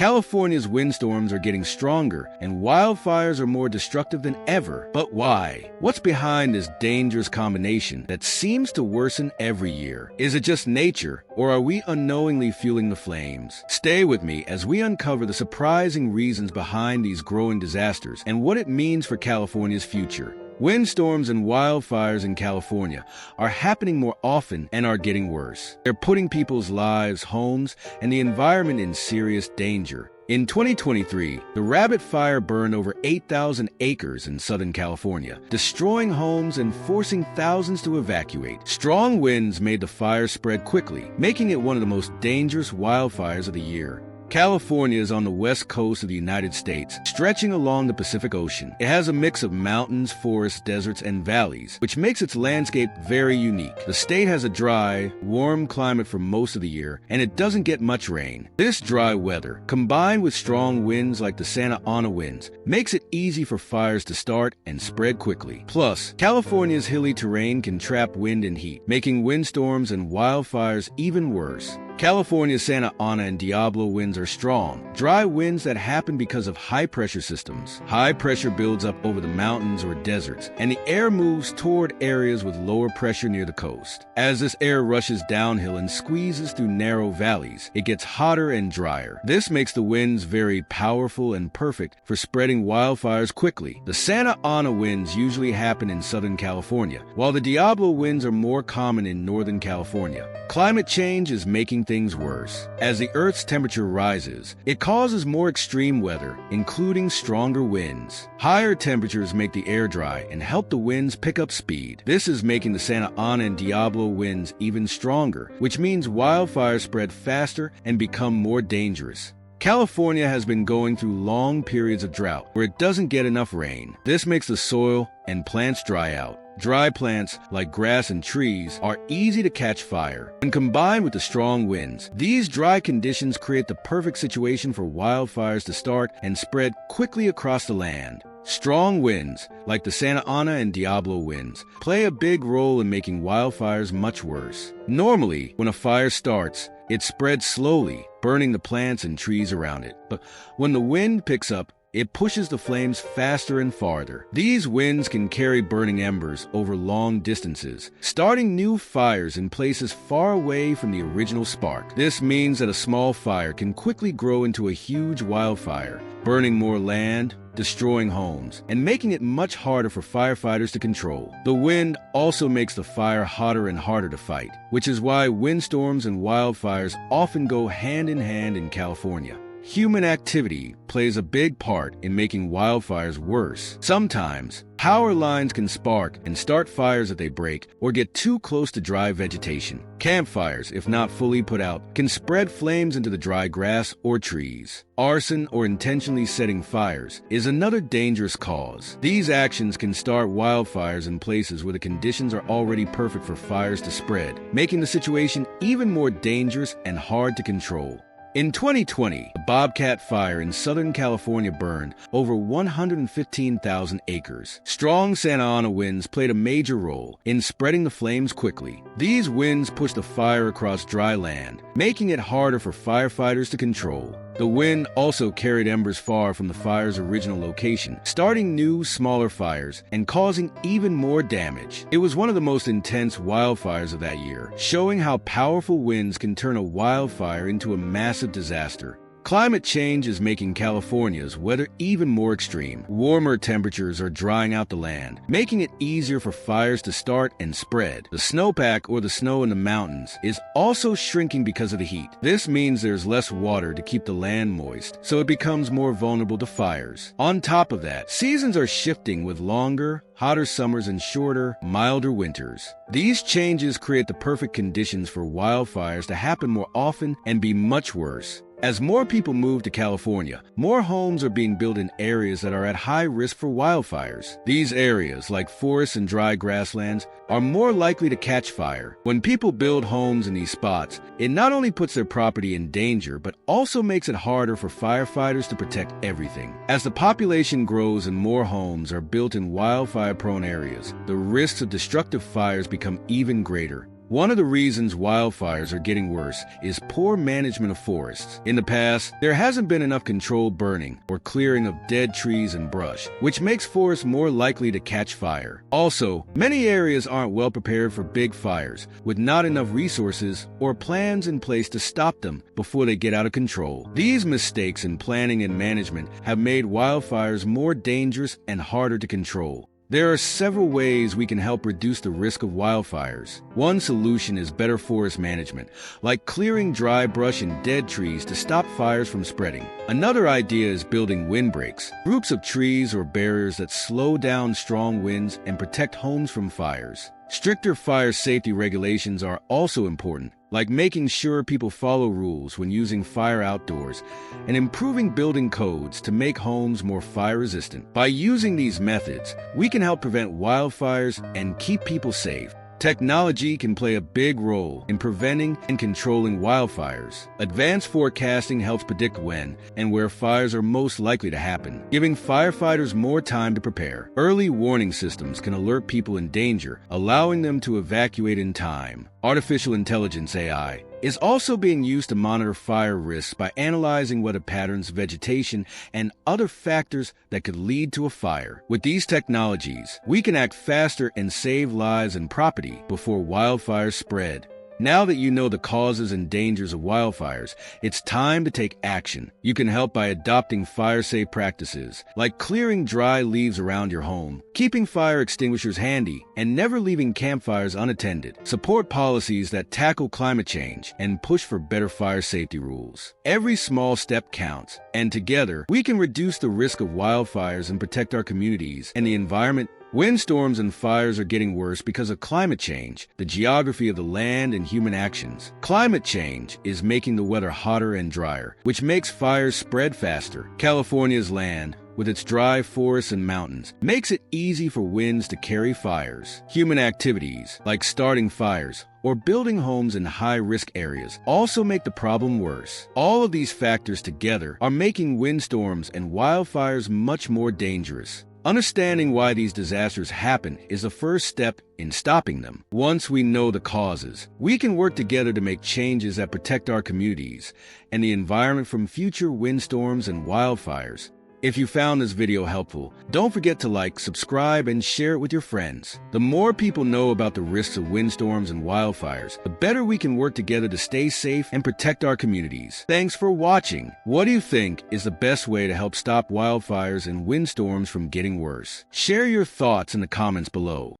California's windstorms are getting stronger, and wildfires are more destructive than ever. But why? What's behind this dangerous combination that seems to worsen every year? Is it just nature, or are we unknowingly fueling the flames? Stay with me as we uncover the surprising reasons behind these growing disasters and what it means for California's future. Windstorms and wildfires in California are happening more often and are getting worse. They're putting people's lives, homes, and the environment in serious danger. In 2023, the Rabbit Fire burned over 8,000 acres in Southern California, destroying homes and forcing thousands to evacuate. Strong winds made the fire spread quickly, making it one of the most dangerous wildfires of the year. California is on the west coast of the United States, stretching along the Pacific Ocean. It has a mix of mountains, forests, deserts, and valleys, which makes its landscape very unique. The state has a dry, warm climate for most of the year, and it doesn't get much rain. This dry weather, combined with strong winds like the Santa Ana winds, makes it easy for fires to start and spread quickly. Plus, California's hilly terrain can trap wind and heat, making windstorms and wildfires even worse. California's Santa Ana and Diablo winds are strong, dry winds that happen because of high-pressure systems. High pressure builds up over the mountains or deserts, and the air moves toward areas with lower pressure near the coast. As this air rushes downhill and squeezes through narrow valleys, it gets hotter and drier. This makes the winds very powerful and perfect for spreading wildfires quickly. The Santa Ana winds usually happen in Southern California, while the Diablo winds are more common in Northern California. Climate change is making things worse. As the Earth's temperature rises, it causes more extreme weather, including stronger winds. Higher temperatures make the air dry and help the winds pick up speed. This is making the Santa Ana and Diablo winds even stronger, which means wildfires spread faster and become more dangerous. California has been going through long periods of drought where it doesn't get enough rain. This makes the soil and plants dry out. Dry plants, like grass and trees, are easy to catch fire. When combined with the strong winds, these dry conditions create the perfect situation for wildfires to start and spread quickly across the land. Strong winds, like the Santa Ana and Diablo winds, play a big role in making wildfires much worse. Normally, when a fire starts, it spreads slowly, burning the plants and trees around it. But when the wind picks up, it pushes the flames faster and farther. These winds can carry burning embers over long distances, starting new fires in places far away from the original spark. This means that a small fire can quickly grow into a huge wildfire, burning more land, destroying homes, and making it much harder for firefighters to control. The wind also makes the fire hotter and harder to fight, which is why windstorms and wildfires often go hand in hand in California. Human activity plays a big part in making wildfires worse. Sometimes, power lines can spark and start fires that they break or get too close to dry vegetation. Campfires, if not fully put out, can spread flames into the dry grass or trees. Arson or intentionally setting fires is another dangerous cause. These actions can start wildfires in places where the conditions are already perfect for fires to spread, making the situation even more dangerous and hard to control. In 2020, the Bobcat Fire in Southern California burned over 115,000 acres. Strong Santa Ana winds played a major role in spreading the flames quickly. These winds pushed the fire across dry land, making it harder for firefighters to control. The wind also carried embers far from the fire's original location, starting new, smaller fires and causing even more damage. It was one of the most intense wildfires of that year, showing how powerful winds can turn a wildfire into a massive disaster. Climate change is making California's weather even more extreme. Warmer temperatures are drying out the land, making it easier for fires to start and spread. The snowpack, or the snow in the mountains, is also shrinking because of the heat. This means there's less water to keep the land moist, so it becomes more vulnerable to fires. On top of that, seasons are shifting with longer, hotter summers and shorter, milder winters. These changes create the perfect conditions for wildfires to happen more often and be much worse. As more people move to California, more homes are being built in areas that are at high risk for wildfires. These areas, like forests and dry grasslands, are more likely to catch fire. When people build homes in these spots, it not only puts their property in danger, but also makes it harder for firefighters to protect everything. As the population grows and more homes are built in wildfire-prone areas, the risks of destructive fires become even greater. One of the reasons wildfires are getting worse is poor management of forests. In the past, there hasn't been enough controlled burning or clearing of dead trees and brush, which makes forests more likely to catch fire. Also, many areas aren't well prepared for big fires, with not enough resources or plans in place to stop them before they get out of control. These mistakes in planning and management have made wildfires more dangerous and harder to control. There are several ways we can help reduce the risk of wildfires. One solution is better forest management, like clearing dry brush and dead trees to stop fires from spreading. Another idea is building windbreaks, groups of trees or barriers that slow down strong winds and protect homes from fires. Stricter fire safety regulations are also important, like making sure people follow rules when using fire outdoors and improving building codes to make homes more fire-resistant. By using these methods, we can help prevent wildfires and keep people safe. Technology can play a big role in preventing and controlling wildfires. Advanced forecasting helps predict when and where fires are most likely to happen, giving firefighters more time to prepare. Early warning systems can alert people in danger, allowing them to evacuate in time. Artificial intelligence (AI) is also being used to monitor fire risks by analyzing weather patterns, vegetation, and other factors that could lead to a fire. With these technologies, we can act faster and save lives and property before wildfires spread. Now that you know the causes and dangers of wildfires, it's time to take action. You can help by adopting fire-safe practices, like clearing dry leaves around your home, keeping fire extinguishers handy, and never leaving campfires unattended. Support policies that tackle climate change and push for better fire safety rules. Every small step counts, and together, we can reduce the risk of wildfires and protect our communities and the environment. Windstorms and fires are getting worse because of climate change, the geography of the land, and human actions. Climate change is making the weather hotter and drier, which makes fires spread faster. California's land, with its dry forests and mountains, makes it easy for winds to carry fires. Human activities, like starting fires or building homes in high-risk areas, also make the problem worse. All of these factors together are making windstorms and wildfires much more dangerous. Understanding why these disasters happen is the first step in stopping them. Once we know the causes, we can work together to make changes that protect our communities and the environment from future windstorms and wildfires. If you found this video helpful, don't forget to like, subscribe, and share it with your friends. The more people know about the risks of windstorms and wildfires, the better we can work together to stay safe and protect our communities. Thanks for watching. What do you think is the best way to help stop wildfires and windstorms from getting worse? Share your thoughts in the comments below.